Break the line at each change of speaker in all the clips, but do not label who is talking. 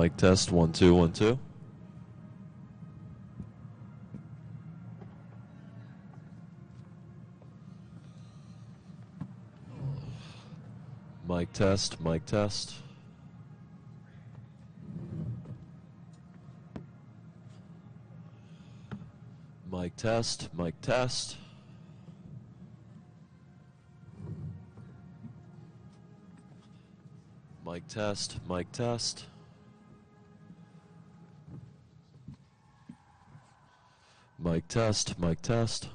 Mic test, 1 2 1 2. Mic test, mic test. Mic test, mic test. Mic test, mic test. Mic test, mic test.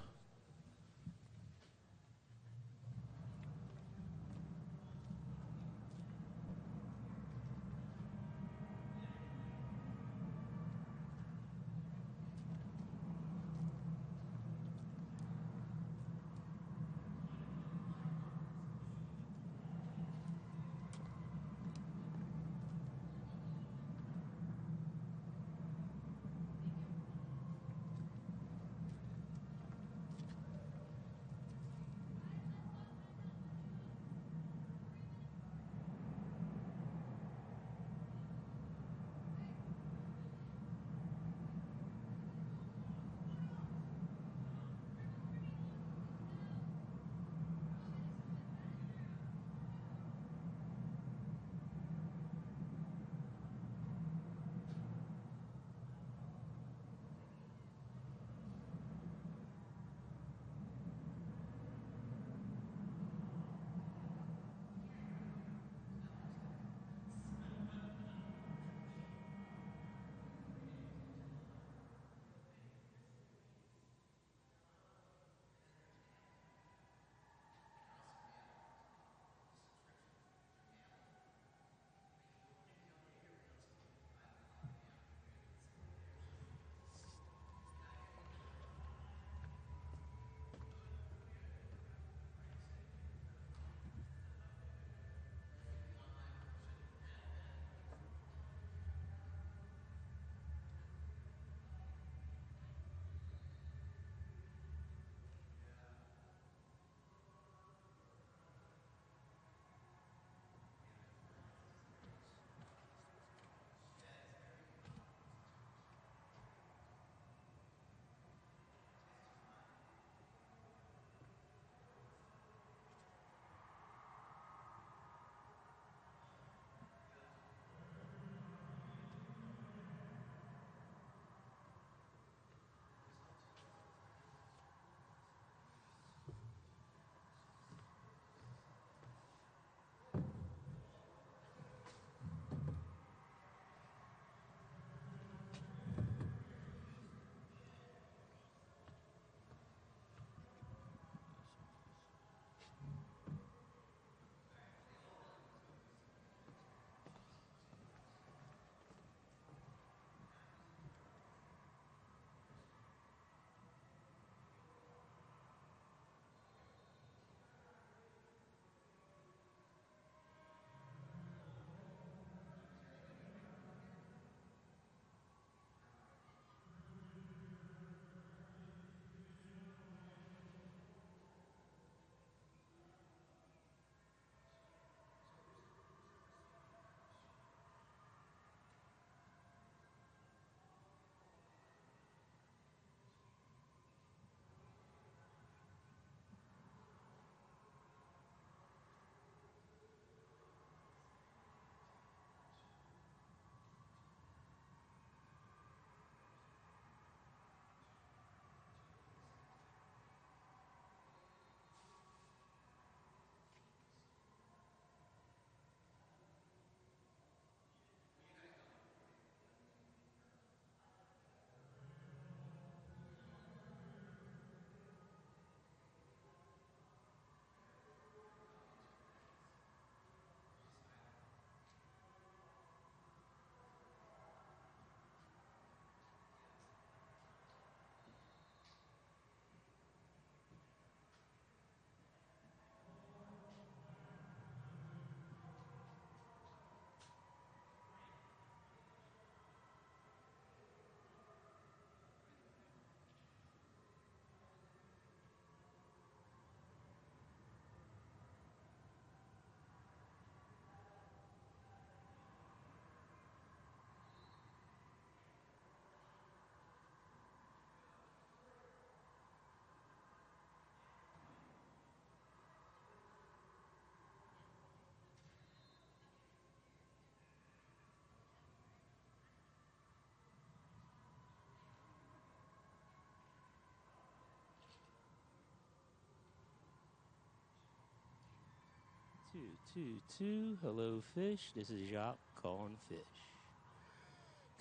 2, hello fish. This is Jacques calling fish.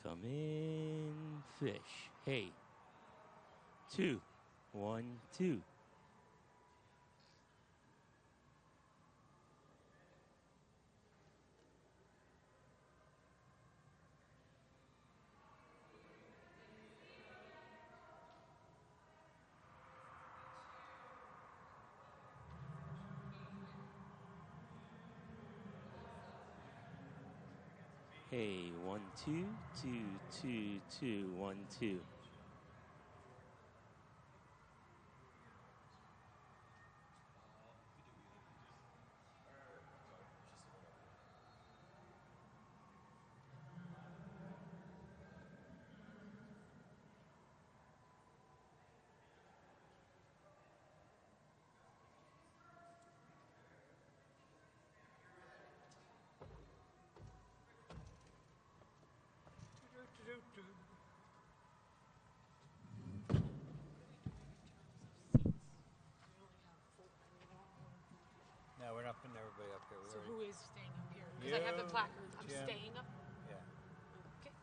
Come in, fish. Hey. 2, 1, 2. Hey, 1, 2, 2, 2, 2, 1, 2.
No, we're not putting everybody up here.
So who is staying up here? Because I have the placard. I'm
Jim.
staying up.
Yeah.
Okay.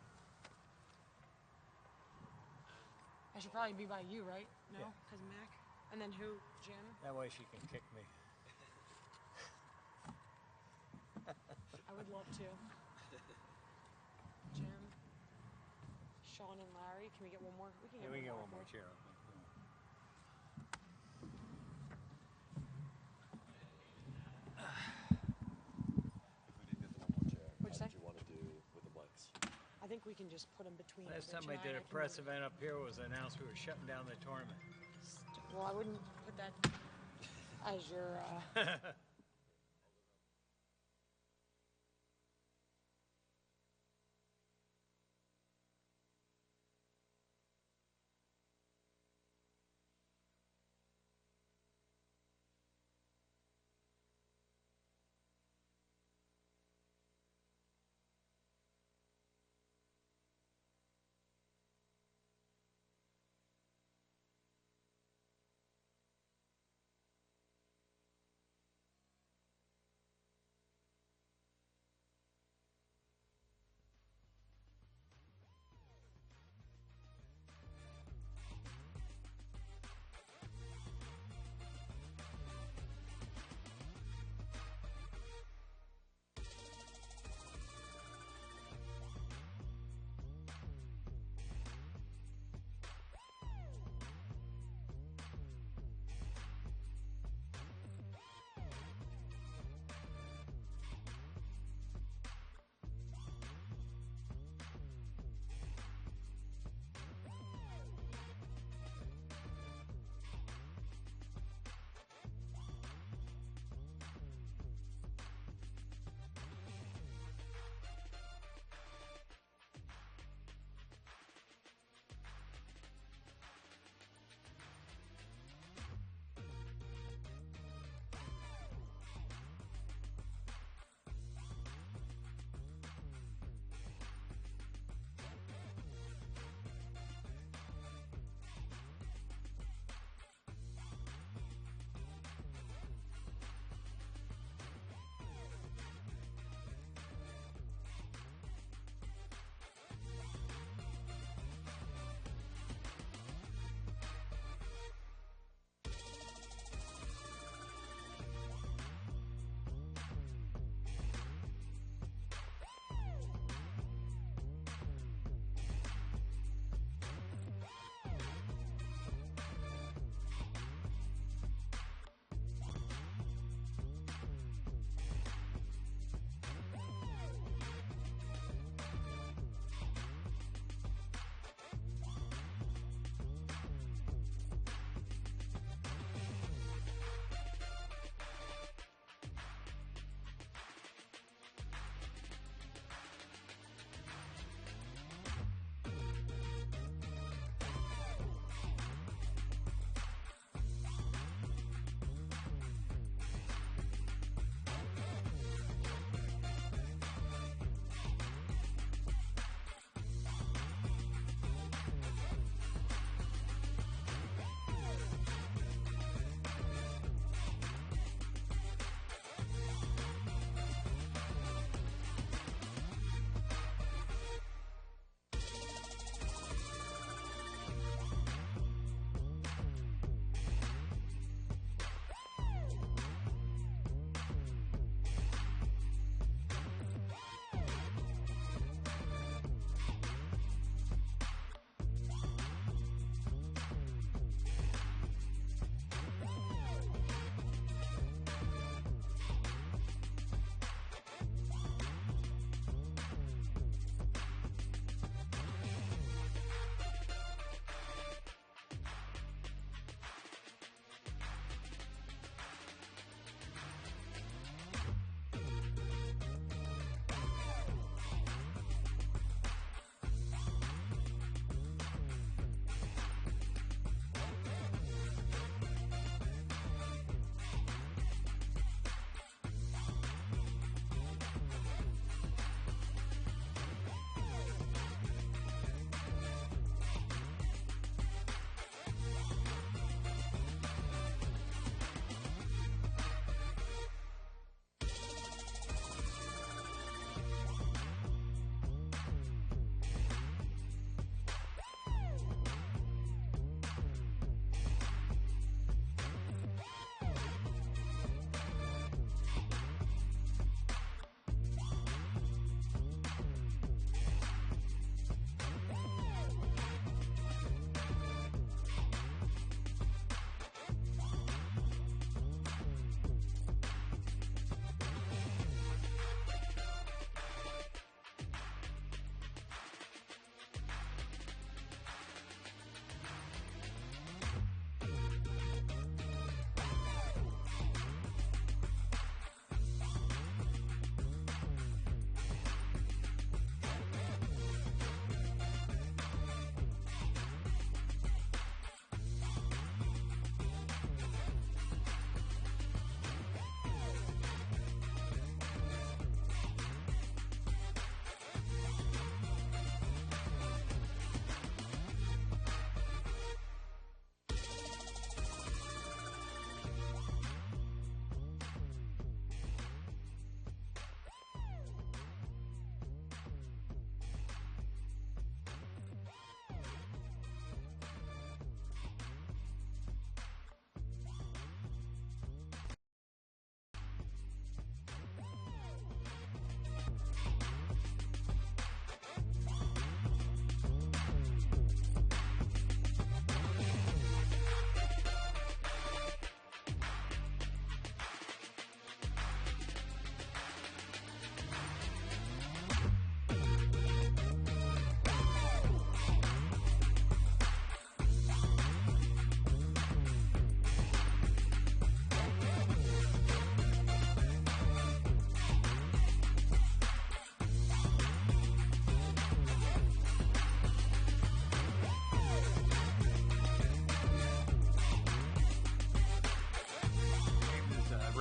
I should probably be by you, right? No,
Yeah.
because Mac. And then who? Jim.
That way she can kick me.
I would love to. Jim. Sean and Larry. Can we get one more? We can
Yeah, we
get
can get
one
one more chair open.
If we did get the one more chair,
What'd you
how
say?
did you want to do with the mics?
I think we can just put them between.
Last
Rich
time
and
I did a
can
press
move.
event up here was announced we were shutting down the tournament.
Well, I wouldn't put that as your.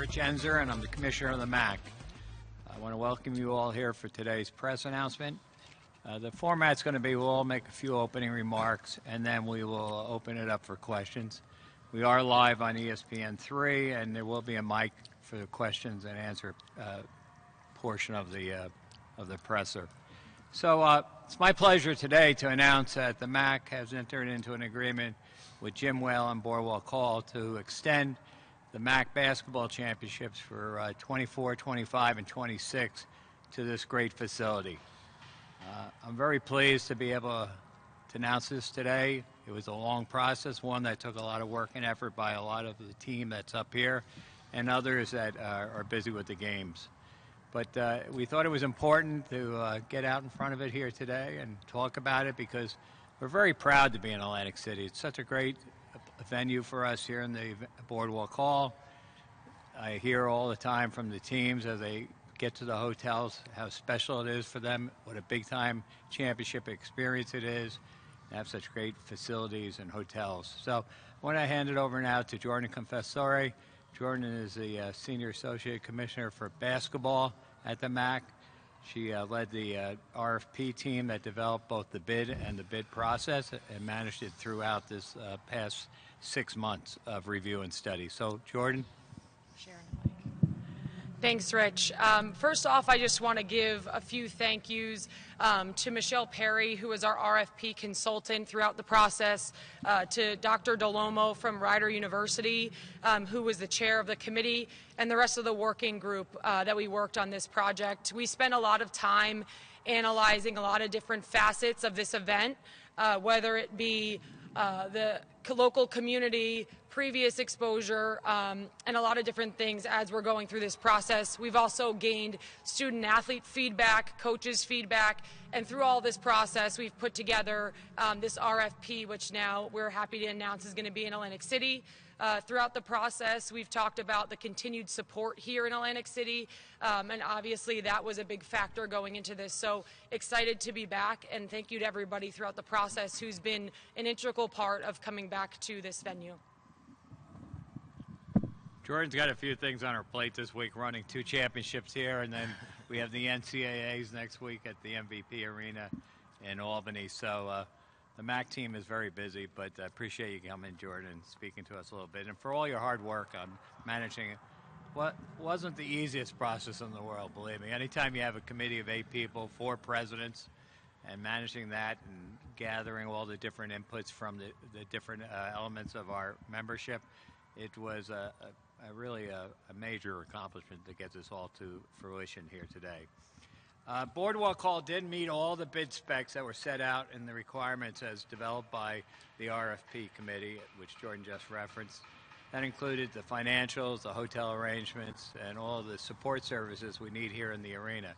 Rich Enzer, and I'm the Commissioner of the MAAC. I want to welcome you all here for today's press announcement. The format's going to be we'll all make a few opening remarks, and then we will open it up for questions. We are live on ESPN3, and there will be a mic for the questions and answer portion of the presser. So it's my pleasure today to announce that the MAAC has entered into an agreement with Jim Whale and Boardwalk Hall to extend the MAAC basketball championships for 24, 25, and 26 to this great facility. I'm very pleased to be able to announce this today. It was a long process, one that took a lot of work and effort by a lot of the team that's up here and others that are busy with the games. But we thought it was important to get out in front of it here today and talk about it because we're very proud to be in Atlantic City. It's such a great venue for us here in the Boardwalk Hall. I hear all the time from the teams as they get to the hotels how special it is for them, what a big-time championship experience it is, and have such great facilities and hotels. So I want to hand it over now to Jordan Confessore. Jordan is the Senior Associate Commissioner for Basketball at the MAAC. She led the RFP team that developed both the bid and the bid process and managed it throughout this past 6 months of review and study. So, Jordan?
Sharon, thanks, Rich. First off, I just want to give a few thank yous to Michelle Perry, who was our RFP consultant throughout the process, to Dr. Dolomo from Rider University, who was the chair of the committee, and the rest of the working group that we worked on this project. We spent a lot of time analyzing a lot of different facets of this event, whether it be the local community, previous exposure, and a lot of different things as we're going through this process. We've also gained student-athlete feedback, coaches' feedback, and through all this process, we've put together this RFP, which now we're happy to announce is going to be in Atlantic City. Throughout the process, we've talked about the continued support here in Atlantic City, and obviously that was a big factor going into this. So excited to be back, and thank you to everybody throughout the process who's been an integral part of coming back to this venue.
Jordan's got a few things on her plate this week, running 2 championships here, and then we have the NCAAs next week at the MVP Arena in Albany. So the MAAC team is very busy, but I appreciate you coming, Jordan, and speaking to us a little bit. And for all your hard work on managing it, what wasn't the easiest process in the world, believe me. Anytime you have a committee of 8 people, 4 presidents, and managing that and gathering all the different inputs from the different elements of our membership, it was really a major accomplishment to get this all to fruition here today. Boardwalk Hall did meet all the bid specs that were set out in the requirements as developed by the RFP committee, which Jordan just referenced. That included the financials, the hotel arrangements, and all the support services we need here in the arena.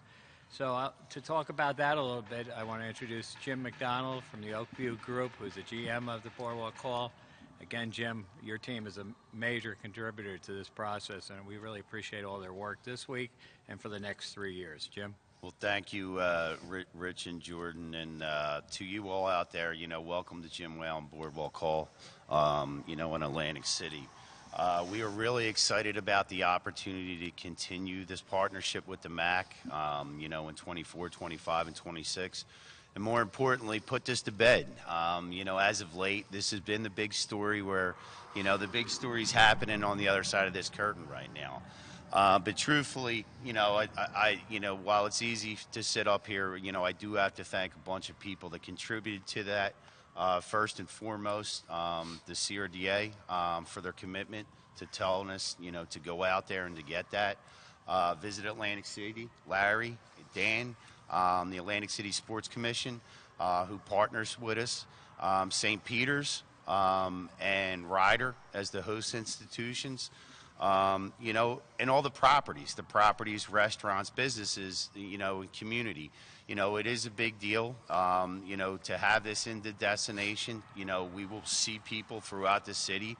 So to talk about that a little bit, I want to introduce Jim McDonald from the Oakview Group, who's the GM of the Boardwalk Hall. Again, Jim, your team is a major contributor to this process, and we really appreciate all their work this week and for the next 3 years. Jim?
Well, thank you, Rich and Jordan, and to you all out there, welcome to Jim Whale and Boardwalk Hall, in Atlantic City. We are really excited about the opportunity to continue this partnership with the MAAC, in 24, 25, and 26. And more importantly, put this to bed. As of late, this has been the big story where, the big story's happening on the other side of this curtain right now. But truthfully, while it's easy to sit up here, I do have to thank a bunch of people that contributed to that. First and foremost, the CRDA for their commitment to telling us, to go out there and to get that. Visit Atlantic City, Larry, Dan, the Atlantic City Sports Commission, who partners with us, St. Peter's, and Rider as the host institutions, and all the properties, restaurants, businesses, and community. It is a big deal, to have this in the destination. We will see people throughout the city,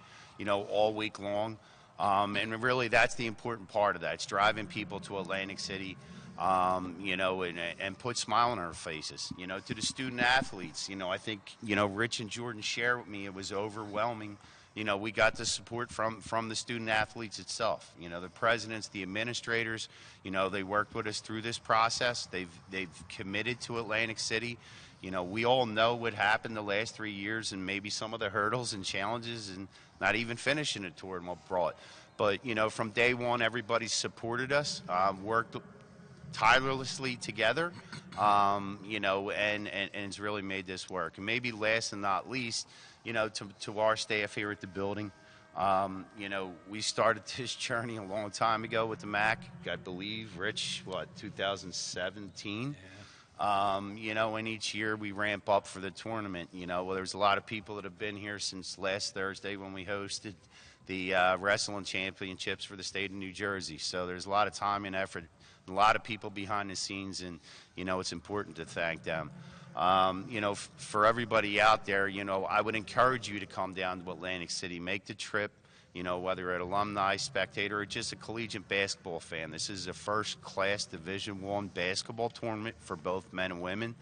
all week long. And really, that's the important part of that. It's driving people to Atlantic City, and put a smile on our faces. To the student athletes, I think, Rich and Jordan shared with me, it was overwhelming we got the support from the student athletes itself. The presidents, the administrators, they worked with us through this process. They've committed to Atlantic City. We all know what happened the last 3 years and maybe some of the hurdles and challenges and not even finishing a tournament brought. But, from day one, everybody supported us, worked tirelessly together, and it's really made this work. And maybe last and not least, to our staff here at the building, we started this journey a long time ago with the MAAC, I believe, Rich, 2017? And each year we ramp up for the tournament. There's a lot of people that have been here since last Thursday when we hosted the wrestling championships for the state of New Jersey. So there's a lot of time and effort, a lot of people behind the scenes, and, it's important to thank them. For everybody out there, I would encourage you to come down to Atlantic City, make the trip. Whether you're an alumni, spectator, or just a collegiate basketball fan. This is a first-class Division I basketball tournament for both men and women.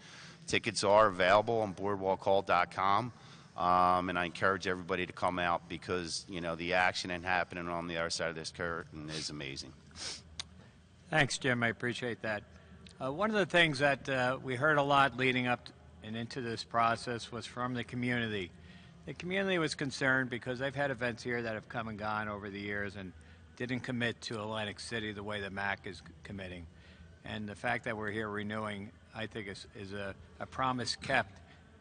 Tickets are available on boardwalkhall.com, and I encourage everybody to come out because, the action and happening on the other side of this curtain is amazing.
Thanks, Jim. I appreciate that. One of the things that we heard a lot leading up and into this process was from the community. The community was concerned because they've had events here that have come and gone over the years and didn't commit to Atlantic City the way the MAAC is committing. And the fact that we're here renewing, I think, is a promise kept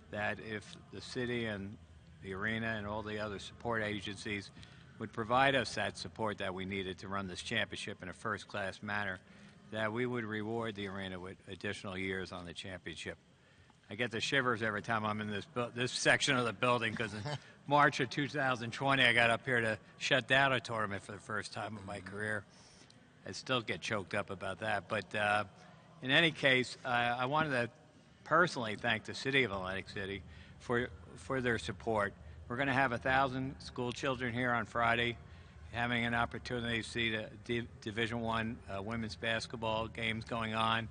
that if the city and the arena and all the other support agencies would provide us that support that we needed to run this championship in a first-class manner, that we would reward the arena with additional years on the championship. I get the shivers every time I'm in this section of the building because in March of 2020, I got up here to shut down a tournament for the first time in my career. I still get choked up about that. But in any case, I wanted to personally thank the city of Atlantic City for their support. We're going to have 1,000 school children here on Friday, having an opportunity to see the Division I women's basketball games going on,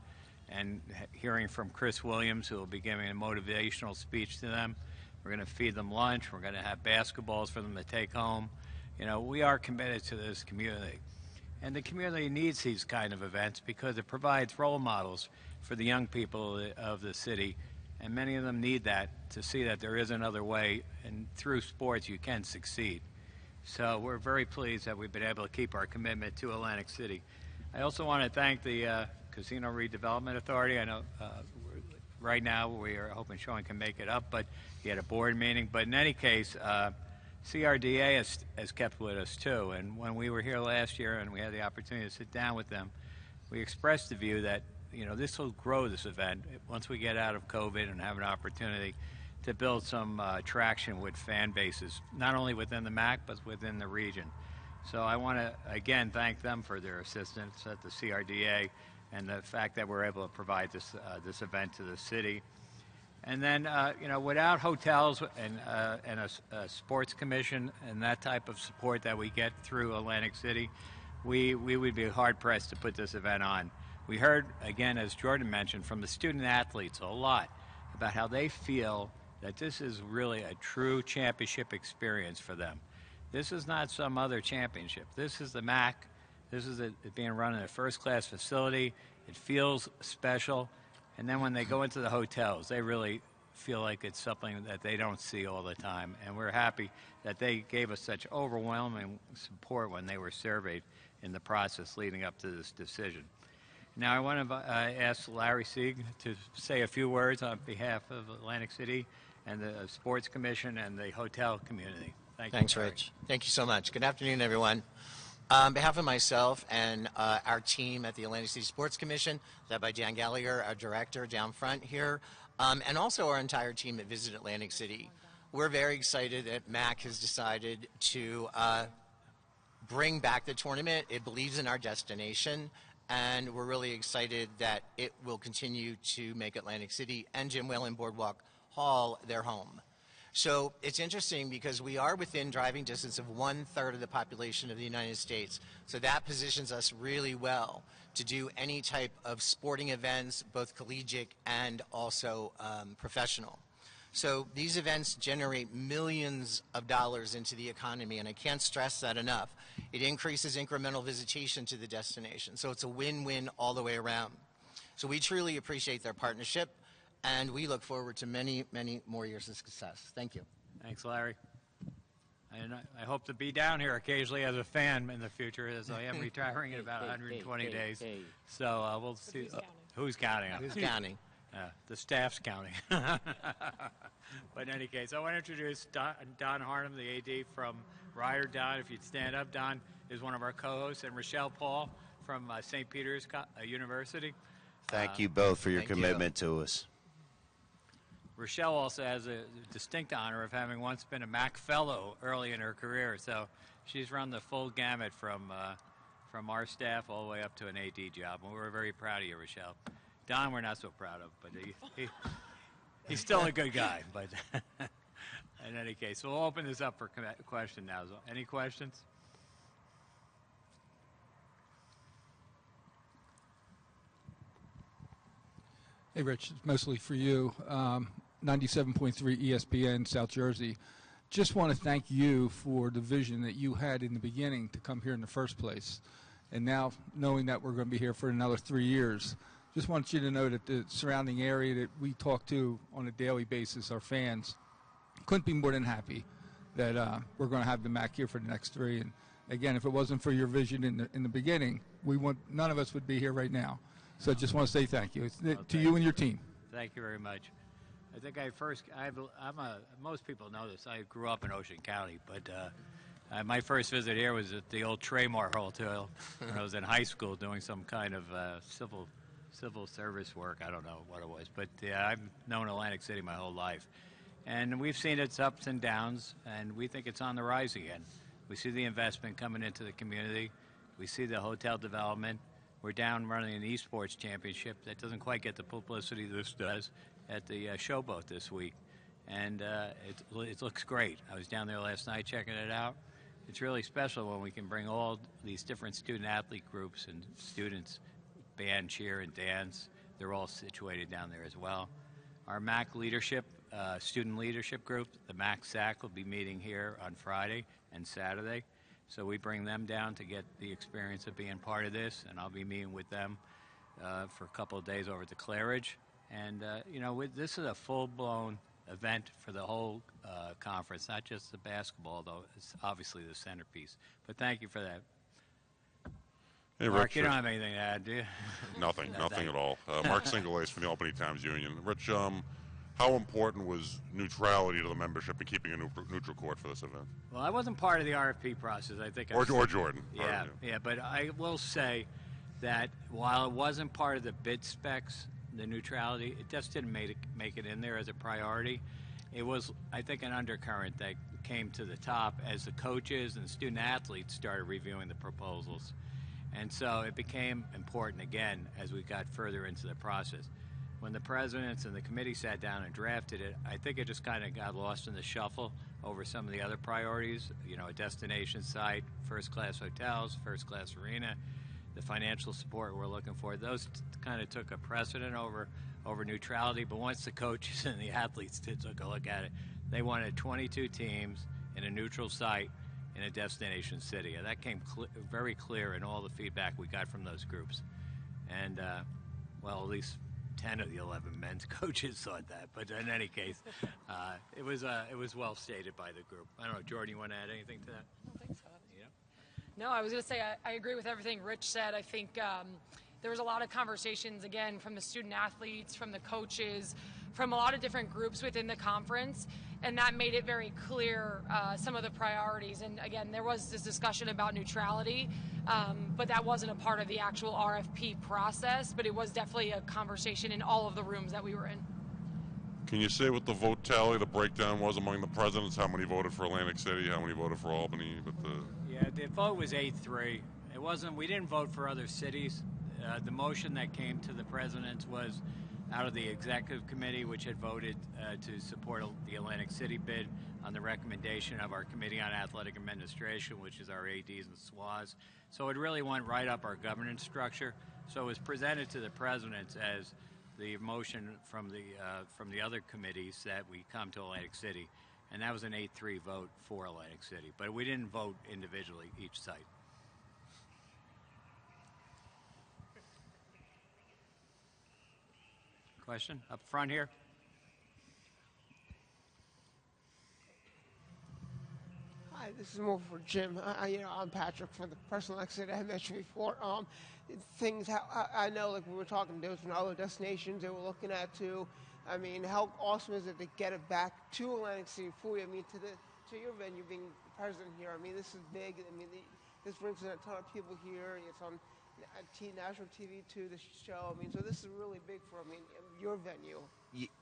and hearing from Chris Williams, who will be giving a motivational speech to them. We're going to feed them lunch. We're going to have basketballs for them to take home. We are committed to this community. And the community needs these kind of events because it provides role models for the young people of the city. And many of them need that to see that there is another way, and through sports you can succeed. So we're very pleased that we've been able to keep our commitment to Atlantic City. I also want to thank the Casino Redevelopment Authority. I know right now we are hoping Sean can make it up, but he had a board meeting. But in any case, CRDA has kept with us too. And when we were here last year and we had the opportunity to sit down with them, we expressed the view that this will grow this event once we get out of COVID and have an opportunity to build some traction with fan bases, not only within the MAAC but within the region. So I want to again thank them for their assistance at the CRDA and the fact that we're able to provide this event to the city. And then, without hotels and a sports commission and that type of support that we get through Atlantic City, we would be hard-pressed to put this event on. We heard, again, as Jordan mentioned, from the student athletes a lot about how they feel that this is really a true championship experience for them. This is not some other championship. This is the MAAC. This is it being run in a first-class facility. It feels special. And then when they go into the hotels, they really feel like it's something that they don't see all the time. And we're happy that they gave us such overwhelming support when they were surveyed in the process leading up to this decision. Now I want to ask Larry Sieg to say a few words on behalf of Atlantic City and the Sports Commission and the hotel community.
Thanks, Rich. Thank you so much. Good afternoon, everyone. On behalf of myself and our team at the Atlantic City Sports Commission, led by Dan Gallagher, our director down front here, and also our entire team at Visit Atlantic City, we're very excited that MAAC has decided to bring back the tournament. It believes in our destination, and we're really excited that it will continue to make Atlantic City and Jim Whalen Boardwalk Hall their home. So it's interesting because we are within driving distance of 1/3 of the population of the United States. So that positions us really well to do any type of sporting events, both collegiate and also professional. So these events generate millions of dollars into the economy, and I can't stress that enough. It increases incremental visitation to the destination, so it's a win-win all the way around. So we truly appreciate their partnership, and we look forward to many, many more years of success. Thank you.
Thanks, Larry. And I hope to be down here occasionally as a fan in the future, as I am retiring in about 120 days. So we'll see. Who's counting?
Who's counting?
The staff's counting. But in any case, I want to introduce Don Harnum, the AD from Ryder. Don, if you'd stand up. Don is one of our co-hosts, and Rochelle Paul from St. Peter's University.
Thank you both for your
thank you.
commitment to us.
Rochelle also has a distinct honor of having once been a MAAC fellow early in her career, so she's run the full gamut from our staff all the way up to an AD job, and we're very proud of you, Rochelle. Don, we're not so proud of, but he's still a good guy. But in any case, so we'll open this up for question now. Any questions?
Hey, Rich, it's mostly for you. 97.3 ESPN, South Jersey. Just want to thank you for the vision that you had in the beginning to come here in the first place. And now, knowing that we're going to be here for another 3 years, just want you to know that the surrounding area that we talk to on a daily basis, our fans, couldn't be more than happy that we're going to have the MAAC here for the next 3. And again, if it wasn't for your vision in the beginning, none of us would be here right now. So I just want to say thank you to you and your team.
Thank you very much. I think most people know this. I grew up in Ocean County, but my first visit here was at the old Traymar Hotel when I was in high school doing some kind of civil service work. I don't know what it was, but yeah, I've known Atlantic City my whole life. And we've seen its ups and downs, and we think it's on the rise again. We see the investment coming into the community. We see the hotel development. We're down running an esports championship that doesn't quite get the publicity this does at the Showboat this week. And it looks great. I was down there last night checking it out. It's really special when we can bring all these different student-athlete groups and students, band, cheer, and dance. They're all situated down there as well. Our MAAC leadership, student leadership group, the MAAC will be meeting here on Friday and Saturday. So we bring them down to get the experience of being part of this, and I'll be meeting with them for a couple of days over at the Claridge. And, this is a full-blown event for the whole conference, not just the basketball, though it's obviously the centerpiece. But thank you for that.
Hey,
Mark,
Rich,
you don't have anything to add, do you?
nothing at all. Mark Singulace from the Albany Times Union. Rich, how important was neutrality to the membership and keeping a neutral court for this event?
Well, I wasn't part of the RFP process. I think
Or Jordan.
Yeah, but I will say that while it wasn't part of the bid specs, the neutrality, it just didn't make it in there as a priority. It was, I think, an undercurrent that came to the top as the coaches and student athletes started reviewing the proposals. And so it became important again as we got further into the process. When the presidents and the committee sat down and drafted it, I think it just kind of got lost in the shuffle over some of the other priorities, a destination site, first-class hotels, first-class arena, the financial support we're looking for. Those kind of took a precedent over neutrality, but once the coaches and the athletes took a look at it, they wanted 22 teams in a neutral site in a destination city. And that came very clear in all the feedback we got from those groups. And, at least 10 of the 11 men's coaches thought that. But in any case, it was well stated by the group. I don't know, Jordan, you want to add anything to that?
I don't think so. No, I was going to say I agree with everything Rich said. I think there was a lot of conversations, again, from the student athletes, from the coaches, from a lot of different groups within the conference, and that made it very clear some of the priorities. And again, there was this discussion about neutrality, but that wasn't a part of the actual RFP process, but it was definitely a conversation in all of the rooms that we were in.
Can you say what the vote tally, the breakdown was among the presidents? How many voted for Atlantic City? How many voted for Albany?
Yeah, the vote was 8-3. It wasn't. We didn't vote for other cities. The motion that came to the presidents was out of the executive committee, which had voted to support the Atlantic City bid on the recommendation of our Committee on Athletic Administration, which is our ADs and SWAs. So it really went right up our governance structure. So it was presented to the presidents as the motion from the other committees that we come to Atlantic City, and that was an 8-3 vote for Atlantic City. But we didn't vote individually each site. Question up front here.
Hi, this is more for Jim. I'm Patrick from the personal accident I mentioned before. I know, like we were talking, there was from other destinations they were looking at too. I mean, how awesome is it to get it back to Atlantic City for you? I mean, to your venue, being president here. I mean, this is big. I mean, this brings in a ton of people here. It's on national TV too. This show. I mean, so this is really big for your venue.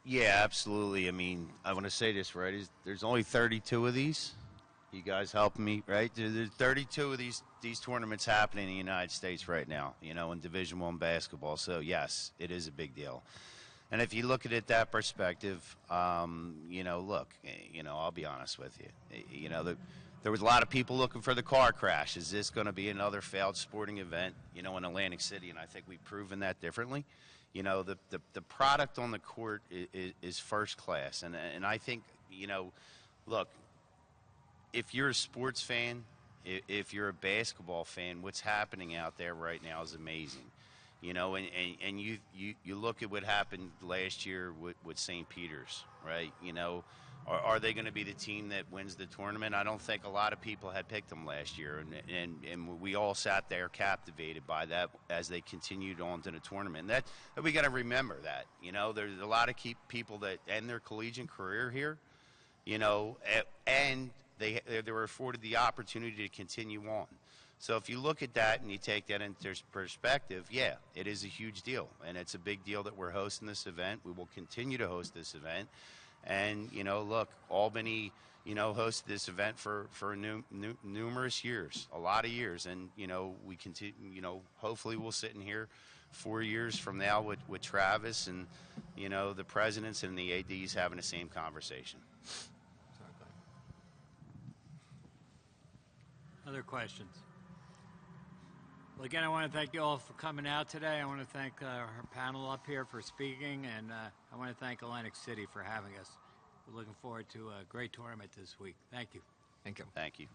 Yeah, absolutely. I mean, I want to say this, right? There's only 32 of these. You guys helping me, right? There's 32 of these tournaments happening in the United States right now, in Division I basketball. So, yes, it is a big deal. And if you look at it that perspective, look, I'll be honest with you. There was a lot of people looking for the car crash. Is this going to be another failed sporting event, in Atlantic City? And I think we've proven that differently. The product on the court is first class. And I think, look, if you're a sports fan, if you're a basketball fan, what's happening out there right now is amazing. And you look at what happened last year with St. Peter's, right? Are they going to be the team that wins the tournament? I don't think a lot of people had picked them last year, and we all sat there captivated by that as they continued on to the tournament. And that we got to remember that. There's a lot of people that end their collegiate career here, and they were afforded the opportunity to continue on. So if you look at that and you take that into perspective, yeah, it is a huge deal, and it's a big deal that we're hosting this event. We will continue to host this event. And, look, Albany, hosted this event for numerous years, a lot of years. And, we continue, hopefully we'll sit in here 4 years from now with Travis and, the presidents and the ADs having the same conversation.
Other questions? Well, again, I want to thank you all for coming out today. I want to thank our panel up here for speaking, and I want to thank Atlantic City for having us. We're looking forward to a great tournament this week. Thank you.
Thank you.
Thank you.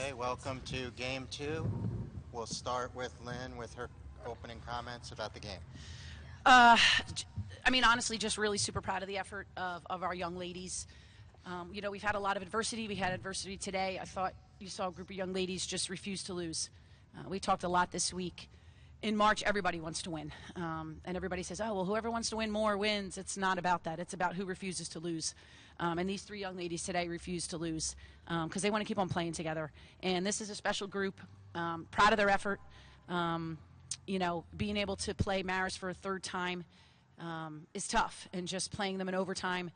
Okay, welcome to Game 2. We'll start with Lynn with her opening comments about the game.
I mean, honestly, just really super proud of the effort of our young ladies. You know, we've had a lot of adversity. We had adversity today. I thought you saw a group of young ladies just refuse to lose. We talked a lot this week. In March, everybody wants to win. And everybody says, oh, well, whoever wants to win more wins. It's not about that. It's about who refuses to lose. And these three young ladies today refuse to lose because they want to keep on playing together. And this is a special group. Proud of their effort. You know, being able to play Marist for a third time is tough. And just playing them in overtime,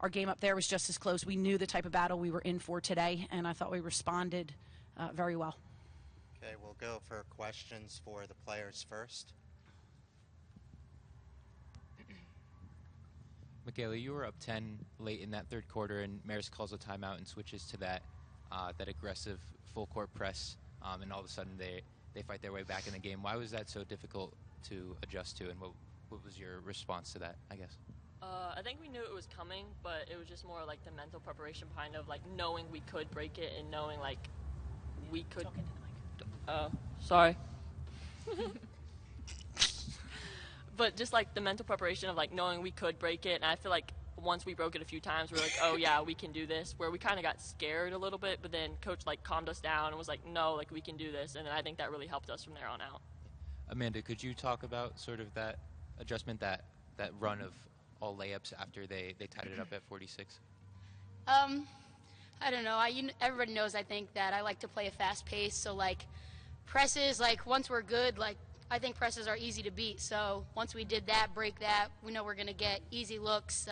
our game up there was just as close. We knew the type of battle we were in for today, and I thought we responded very well.
Okay, we'll go for questions for the players first.
Michaela, you were up 10 late in that third quarter, and Marist calls a timeout and switches to that aggressive full-court press, and all of a sudden they fight their way back in the game. Why was that so difficult to adjust to, and what was your response to that, I guess?
I think we knew it was coming, but it was just more like the mental preparation behind of like knowing we could break it and knowing like we could. Sorry. But just like the mental preparation of like knowing we could break it, and I feel like once we broke it a few times, we were like, oh yeah, we can do this. Where we kind of got scared a little bit, but then coach like calmed us down and was like, no, like we can do this, and then I think that really helped us from there on out.
Amanda, could you talk about sort of that adjustment, that run of all layups after they tied it up at 46?
I don't know. Everybody knows, I think, that I like to play a fast pace. So, like, presses, like, once we're good, like, I think presses are easy to beat. So once we did that, break that, we know we're going to get easy looks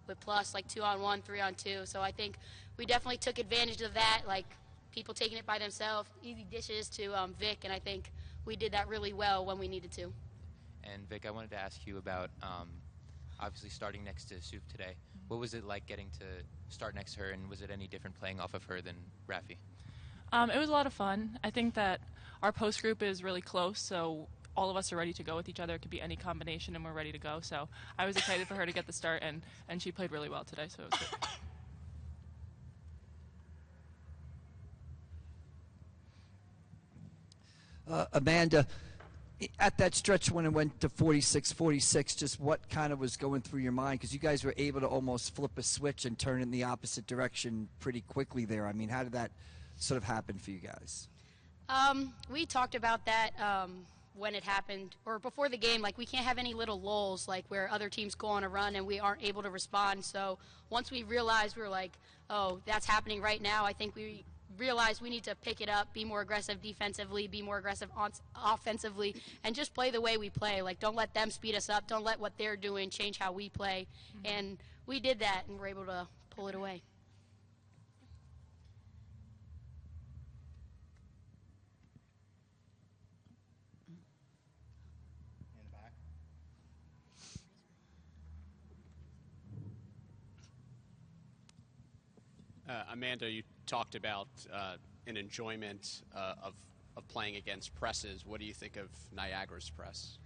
with plus, like 2-on-1, 3-on-2. So I think we definitely took advantage of that, like people taking it by themselves, easy dishes to Vic, and I think we did that really well when we needed to.
And Vic, I wanted to ask you about obviously starting next to Soup today. What was it like getting to start next to her, and was it any different playing off of her than Rafi?
It was a lot of fun. I think that our post group is really close, so all of us are ready to go with each other. It could be any combination, and we're ready to go. So I was excited for her to get the start, and she played really well today, so it was good.
Amanda, at that stretch when it went to 46-46, just what kind of was going through your mind? Because you guys were able to almost flip a switch and turn in the opposite direction pretty quickly there. I mean, how did that sort of happen for you guys?
We talked about that when it happened, or before the game. Like, we can't have any little lulls, like where other teams go on a run and we aren't able to respond. So once we realized, we were like, oh, that's happening right now, I think we realize we need to pick it up, be more aggressive defensively, be more aggressive offensively, and just play the way we play. Like, don't let them speed us up. Don't let what they're doing change how we play. And we did that, and we're able to pull it away.
Amanda, you talked about an enjoyment of playing against presses. What do you think of Niagara's press?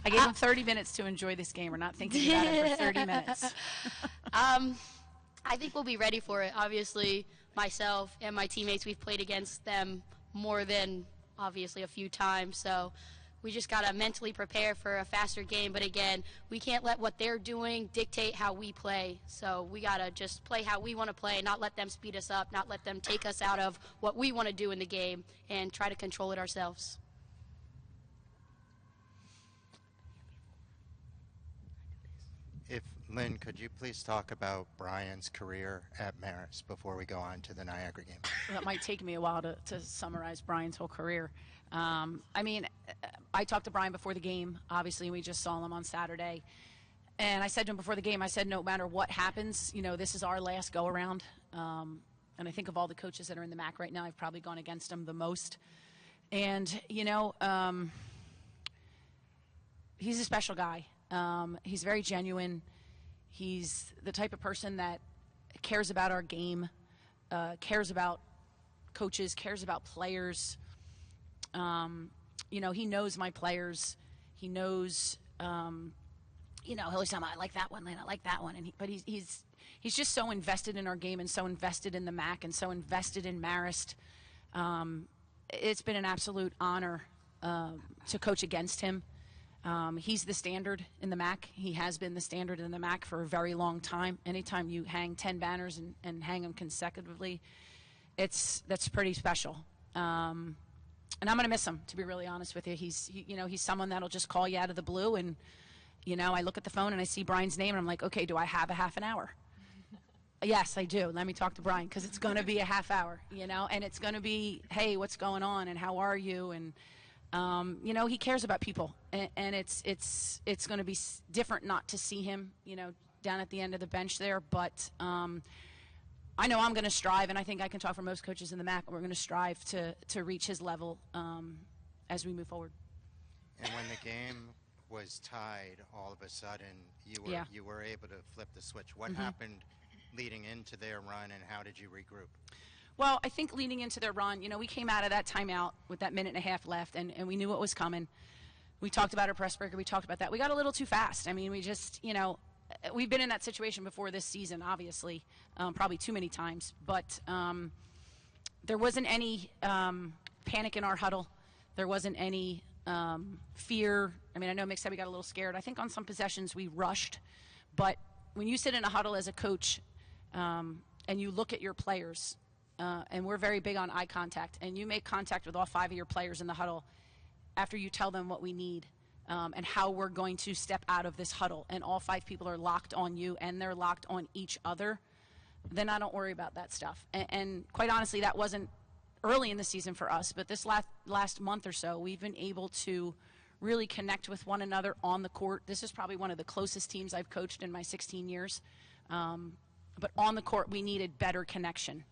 I gave them 30 minutes to enjoy this game. We're not thinking about it for 30 minutes.
I think we'll be ready for it. Obviously, myself and my teammates, we've played against them more than, obviously, a few times. So we just got to mentally prepare for a faster game. But again, we can't let what they're doing dictate how we play. So we got to just play how we want to play, not let them speed us up, not let them take us out of what we want to do in the game, and try to control it ourselves.
Lynn, could you please talk about Brian's career at Marist before we go on to the Niagara game?
That might take me a while to summarize Brian's whole career. I mean, I talked to Brian before the game, obviously, and we just saw him on Saturday. And I said to him before the game, I said, no matter what happens, you know, this is our last go-around. And I think of all the coaches that are in the MAAC right now, I've probably gone against him the most. And, you know, he's a special guy. He's very genuine. He's the type of person that cares about our game, cares about coaches, cares about players. You know, he knows my players. He knows, you know, he'll always tell me, I like that one, Lynn, I like that one. But he's he's just so invested in our game and so invested in the MAAC and so invested in Marist. It's been an absolute honor to coach against him. He's the standard in the MAAC. He has been the standard in the MAAC for a very long time. Anytime you hang 10 banners and hang them consecutively, that's pretty special. And I'm going to miss him, to be really honest with you. He's someone that'll just call you out of the blue, and I look at the phone and I see Brian's name and I'm like, okay, do I have a half an hour? Yes, I do. Let me talk to Brian, because it's going to be a half hour, and it's going to be, hey, what's going on and how are you? And he cares about people, and it's going to be different not to see him, down at the end of the bench there. But I know I'm going to strive, and I think I can talk for most coaches in the MAAC. We're going to strive to reach his level as we move forward.
And when the game was tied, all of a sudden you were able to flip the switch. What happened leading into their run, and how did you regroup?
Well, I think leading into their run, we came out of that timeout with that minute and a half left, and we knew what was coming. We talked about our press breaker. We talked about that. We got a little too fast. I mean, we just, we've been in that situation before this season, obviously, probably too many times. But there wasn't any panic in our huddle. There wasn't any fear. I mean, I know Mick said we got a little scared. I think on some possessions we rushed. But when you sit in a huddle as a coach and you look at your players, and we're very big on eye contact, and you make contact with all 5 of your players in the huddle after you tell them what we need and how we're going to step out of this huddle, and all 5 people are locked on you and they're locked on each other, then I don't worry about that stuff. And quite honestly, that wasn't early in the season for us, but this last month or so, we've been able to really connect with one another on the court. This is probably one of the closest teams I've coached in my 16 years. But on the court, we needed better connection.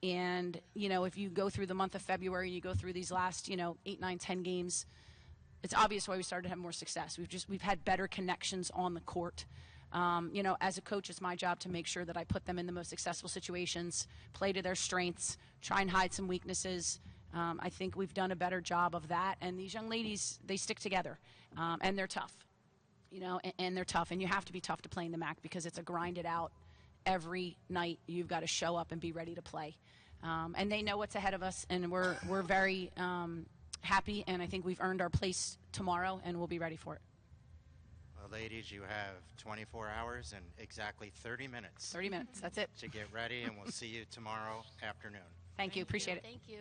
And, if you go through the month of February and you go through these last, 8, 9, 10 games, it's obvious why we started to have more success. We've had better connections on the court. As a coach, it's my job to make sure that I put them in the most successful situations, play to their strengths, try and hide some weaknesses. I think we've done a better job of that. And these young ladies, they stick together, and they're tough, and they're tough. And you have to be tough to play in the MAAC because it's a grind it out. Every night you've got to show up and be ready to play. And they know what's ahead of us, and we're very happy, and I think we've earned our place tomorrow, and we'll be ready for it.
Well, ladies, you have 24 hours and exactly 30 minutes.
30 minutes, that's it.
To get ready, and we'll see you tomorrow afternoon.
Thank you, appreciate it.
Thank you.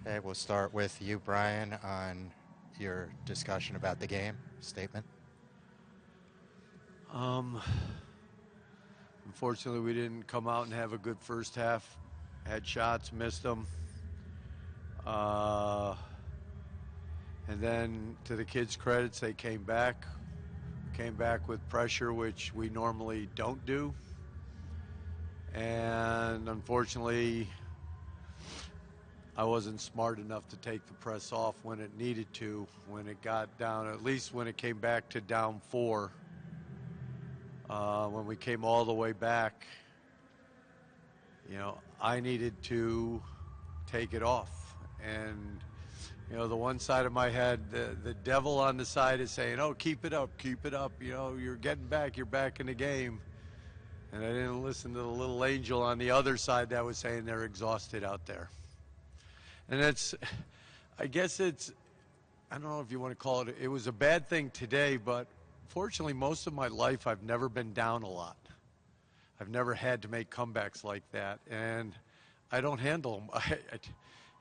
Okay, we'll start with you, Brian, on your discussion about the game statement.
Unfortunately, we didn't come out and have a good first half. Had shots, missed them. And then, to the kids' credits, they came back with pressure, which we normally don't do. And unfortunately, I wasn't smart enough to take the press off when it needed to, when it got down, at least when it came back to down 4. When we came all the way back, I needed to take it off. And, the one side of my head, the devil on the side is saying, oh, keep it up. You're getting back, you're back in the game. And I didn't listen to the little angel on the other side that was saying they're exhausted out there. And I don't know if you want to call it was a bad thing today, but fortunately, most of my life, I've never been down a lot. I've never had to make comebacks like that, and I don't handle them.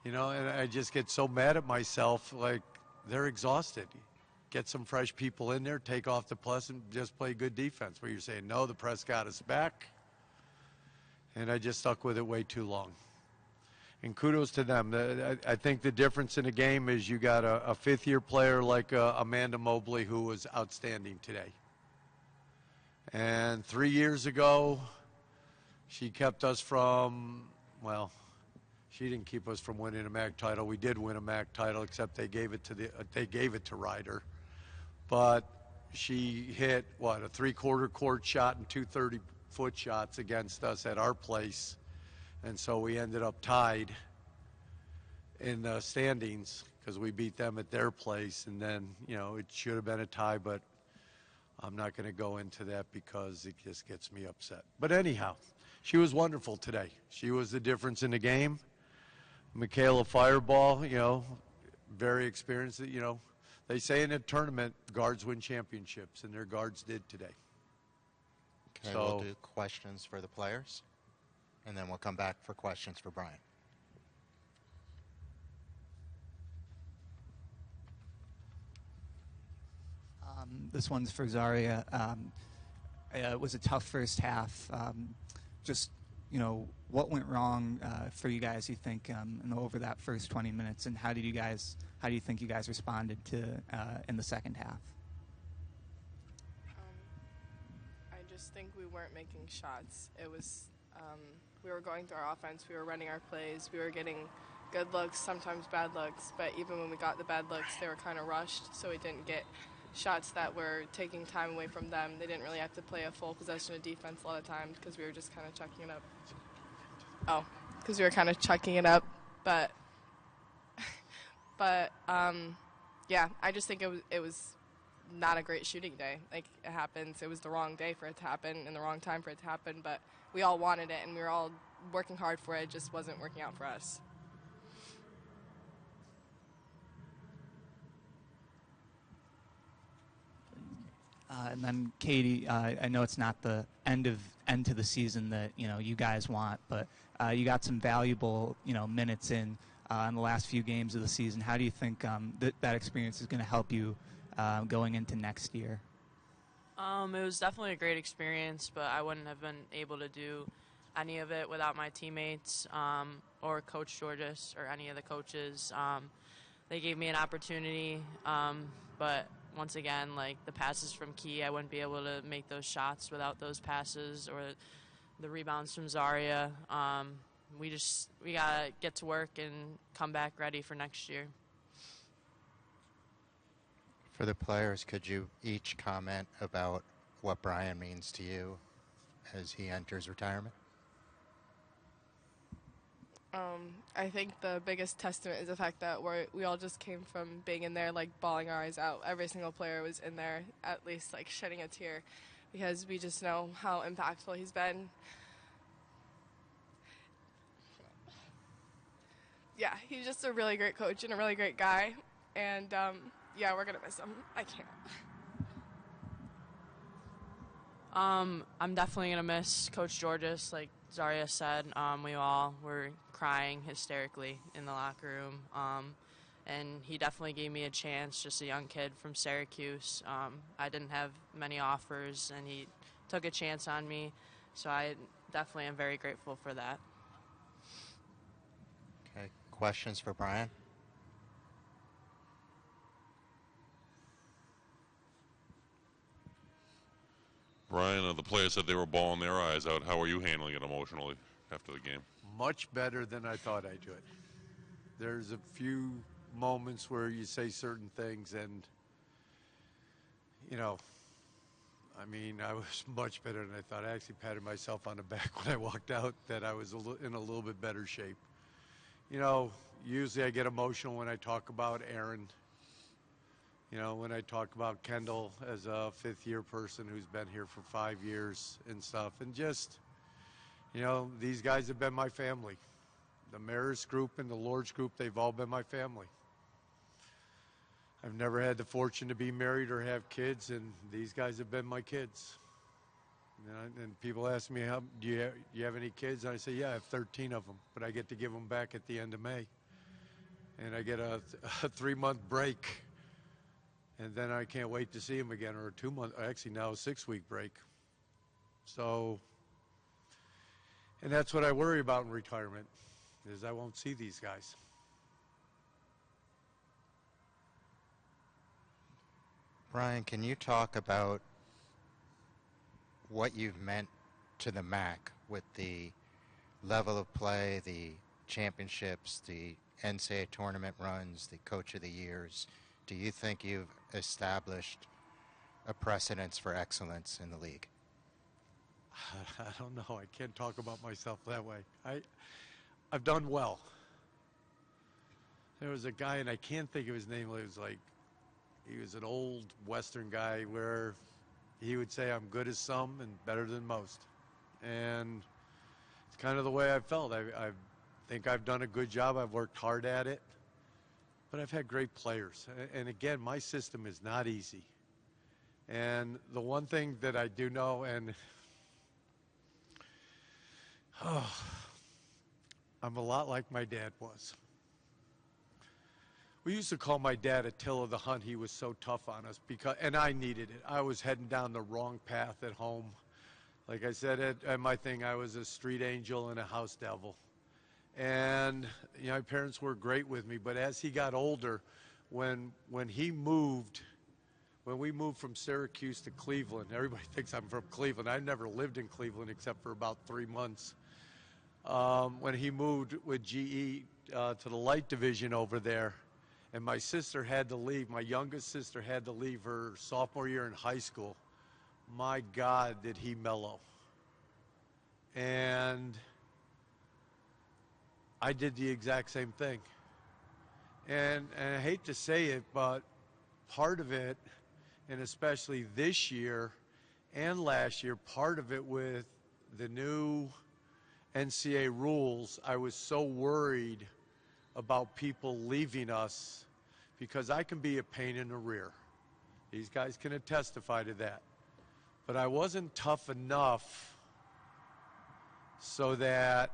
And I just get so mad at myself, like they're exhausted. Get some fresh people in there, take off the plus, and just play good defense, where you're saying, no, the press got us back, and I just stuck with it way too long. And kudos to them. I think the difference in the game is you got a fifth-year player like Amanda Mobley, who was outstanding today. And 3 years ago, she kept us from, she didn't keep us from winning a MAAC title. We did win a MAAC title, except they gave it to Ryder. But she hit, a three-quarter court shot and 2 30-foot shots against us at our place. And so we ended up tied in the standings because we beat them at their place. And then, it should have been a tie, but I'm not going to go into that because it just gets me upset. But anyhow, she was wonderful today. She was the difference in the game. Michaela Fireball, very experienced. They say in a tournament, guards win championships, and their guards did today.
Okay, we'll do questions for the players, and then we'll come back for questions for Brian.
This one's for Zaria. It was a tough first half. What went wrong for you guys, you think, over that first 20 minutes, and how do you think you guys responded to in the second half?
I just think we weren't making shots. It was we were going through our offense, we were running our plays, we were getting good looks, sometimes bad looks, but even when we got the bad looks, they were kind of rushed, so we didn't get shots that were taking time away from them. They didn't really have to play a full possession of defense a lot of times because we were just kind of chucking it up. Yeah, I just think it was not a great shooting day. Like, it happens. It was the wrong day for it to happen and the wrong time for it to happen, but we all wanted it and we were all working hard for it. It just wasn't working out for us.
And then Katie, I know it's not the end to the season that you guys want, but you got some valuable minutes in the last few games of the season. How do you think that experience is going to help you going into next year?
It was definitely a great experience, but I wouldn't have been able to do any of it without my teammates or Coach Georges or any of the coaches. They gave me an opportunity, but once again, the passes from Key, I wouldn't be able to make those shots without those passes, or the rebounds from Zaria. We gotta get to work and come back ready for next year.
For the players, could you each comment about what Brian means to you as he enters retirement?
I think the biggest testament is the fact that we all just came from being in there, bawling our eyes out. Every single player was in there, at least, shedding a tear, because we just know how impactful he's been. Yeah, he's just a really great coach and a really great guy, and, we're going to miss him. I can't.
I'm definitely going to miss Coach Georges. Zaria said, we all were crying hysterically in the locker room. And he definitely gave me a chance, just a young kid from Syracuse. I didn't have many offers, and he took a chance on me. So I definitely am very grateful for that.
Okay, questions for Brian?
Brian, the players said they were bawling their eyes out. How are you handling it emotionally after the game?
Much better than I thought I'd do it. There's a few moments where you say certain things and, you know, I mean, I was much better than I thought. I actually patted myself on the back when I walked out that I was in a little bit better shape. You know, usually I get emotional when I talk about Aaron. You know, when I talk about Kendall as a fifth-year person who's been here for 5 years and stuff. And just, you know, these guys have been my family. The Maris group and the Lords group, they've all been my family. I've never had the fortune to be married or have kids, and these guys have been my kids. You know, and people ask me, do you have any kids? And I say, yeah, I have 13 of them, but I get to give them back at the end of May. And I get a 3-month break. And then I can't wait to see him again, or a 2-month, actually now a 6-week break. So, and that's what I worry about in retirement, is I won't see these guys.
Brian, can you talk about what you've meant to the MAAC with the level of play, the championships, the NCAA tournament runs, the Coach of the Years? Do you think you've established a precedence for excellence in the league?
I don't know. I can't talk about myself that way. I've done well. There was a guy, and I can't think of his name. He was an old Western guy where he would say, I'm good as some and better than most. And it's kind of the way I felt. I think I've done a good job. I've worked hard at it. But I've had great players. And again, my system is not easy. And the one thing that I do know, and I'm a lot like my dad was. We used to call my dad Attila the Hun. He was so tough on us, and I needed it. I was heading down the wrong path at home. Like I said at my thing, I was a street angel and a house devil. And you know, my parents were great with me, but as he got older, when we moved from Syracuse to Cleveland, everybody thinks I'm from Cleveland. I never lived in Cleveland except for about 3 months. When he moved with GE to the light division over there, and my sister had to leave, my youngest sister had to leave her sophomore year in high school. My God, did he mellow. And I did the exact same thing. And I hate to say it, but part of it, and especially this year and last year, part of it with the new NCAA rules, I was so worried about people leaving us because I can be a pain in the rear. These guys can testify to that. But I wasn't tough enough so that,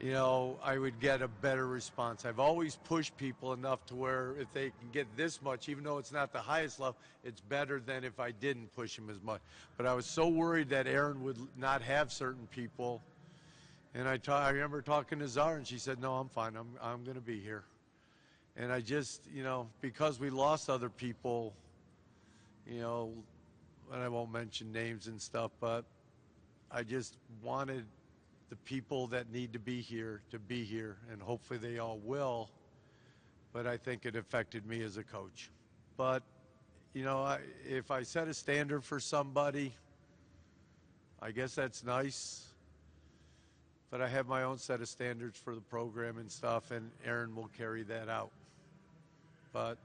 you know, I would get a better response. I've always pushed people enough to where if they can get this much, even though it's not the highest level, it's better than if I didn't push them as much. But I was so worried that Aaron would not have certain people. And I remember talking to Zara, and she said, no, I'm fine. I'm going to be here. And I just, you know, because we lost other people, you know, and I won't mention names and stuff, but I just wanted the people that need to be here, and hopefully they all will. But I think it affected me as a coach. But, you know, if I set a standard for somebody, I guess that's nice. But I have my own set of standards for the program and stuff, and Aaron will carry that out. But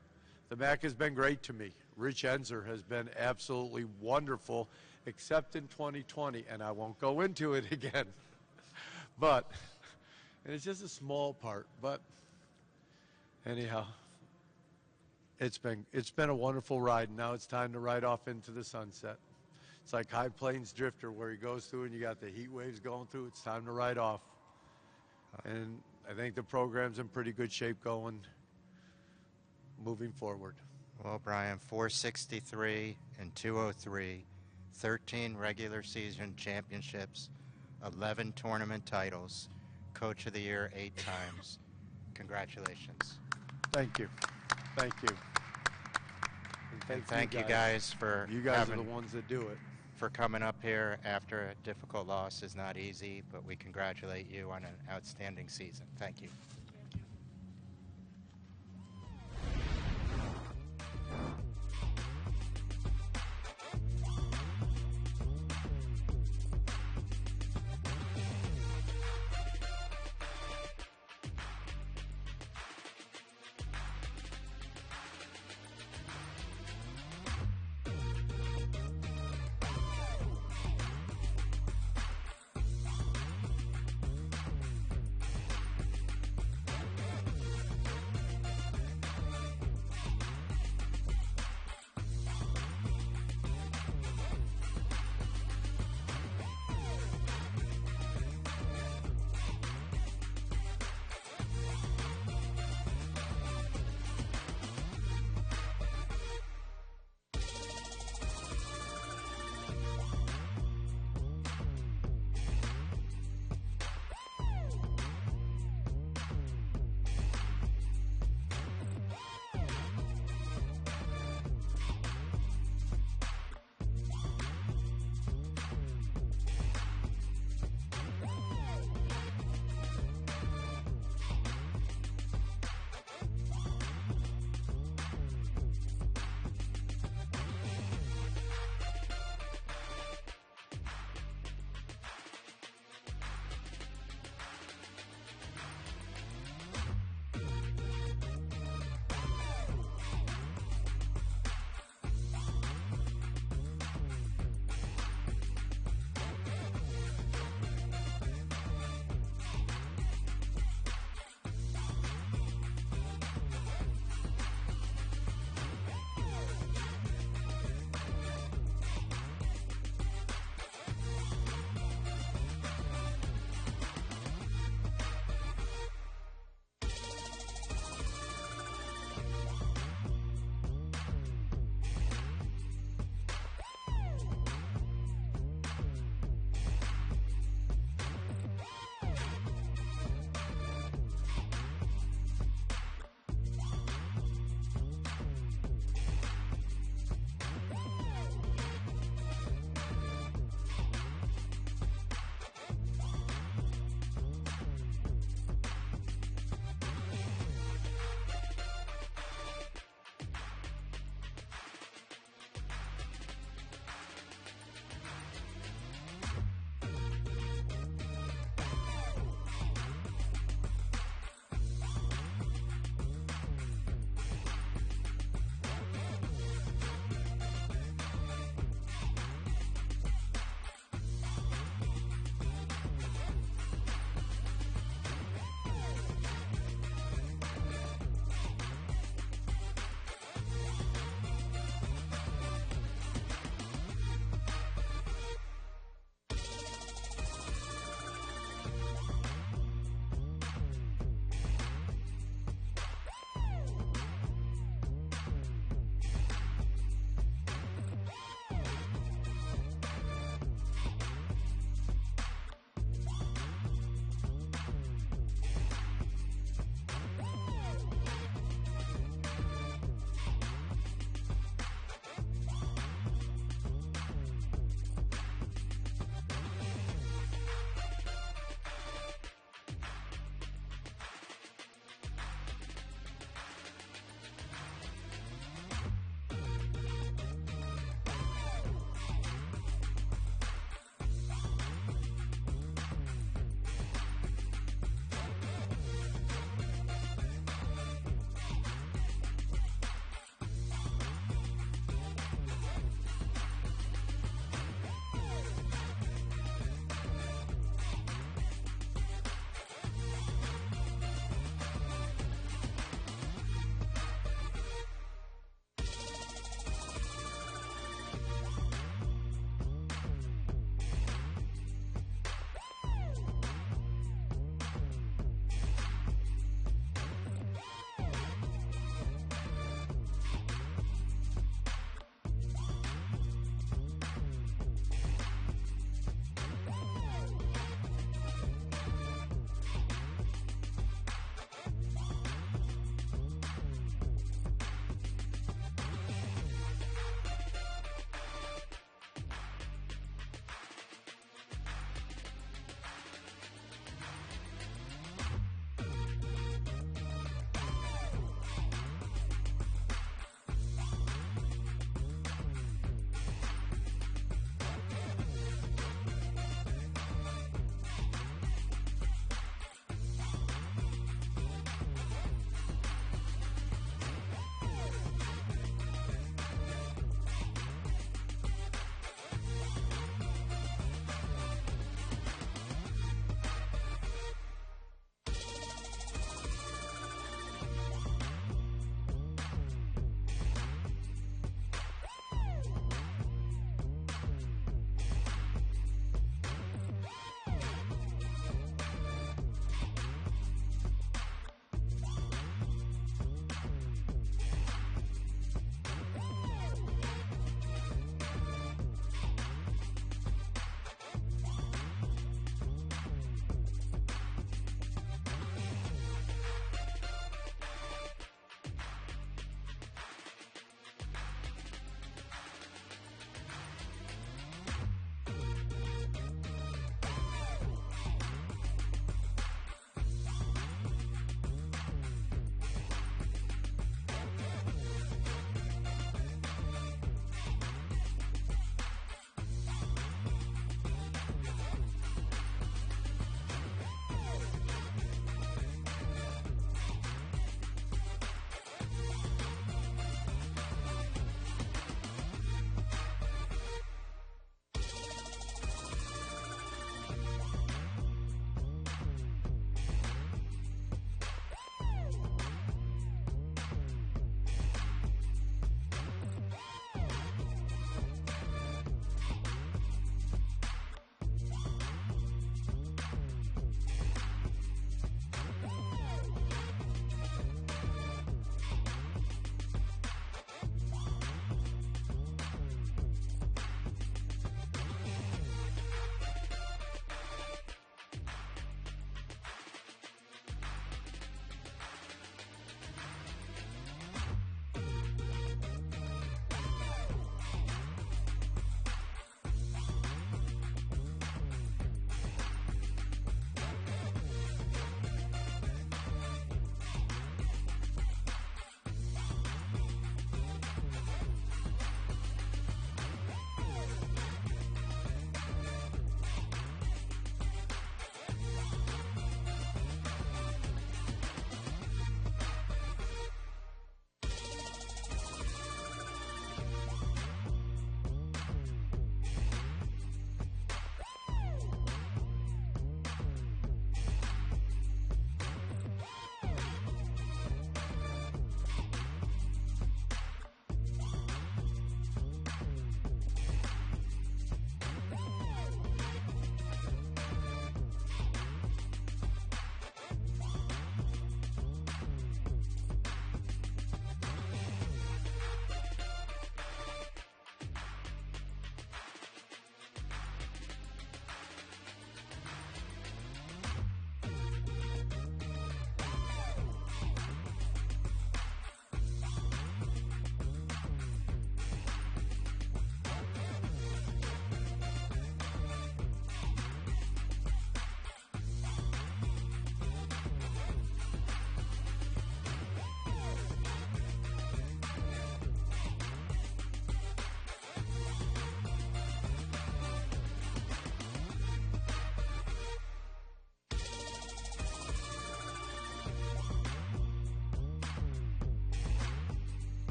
the MAAC has been great to me. Rich Enzer has been absolutely wonderful, except in 2020, and I won't go into it again. But, and it's just a small part, but anyhow, it's been a wonderful ride. Now it's time to ride off into the sunset. It's like High Plains Drifter where he goes through and you got the heat waves going through. It's time to ride off. And I think the program's in pretty good shape going, moving forward.
Well, Brian, 463 and 203, 13 regular season championships, 11 tournament titles, Coach of the Year 8 times. Congratulations.
Thank you. Thank you.
And thank you guys for
you guys are the ones that do it.
For coming up here after a difficult loss is not easy, but we congratulate you on an outstanding season. Thank you.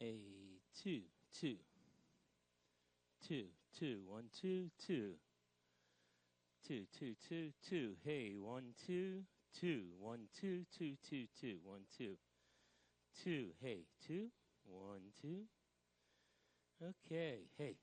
Hey, 2, 2. 2, 2, 1, 2, 2. 2, 2, 2, 2. Hey, 1, 2, 2. 1, 2, 2, 2, 2. 1, 2. 2. Hey, 2. 1, 2. Okay. Hey.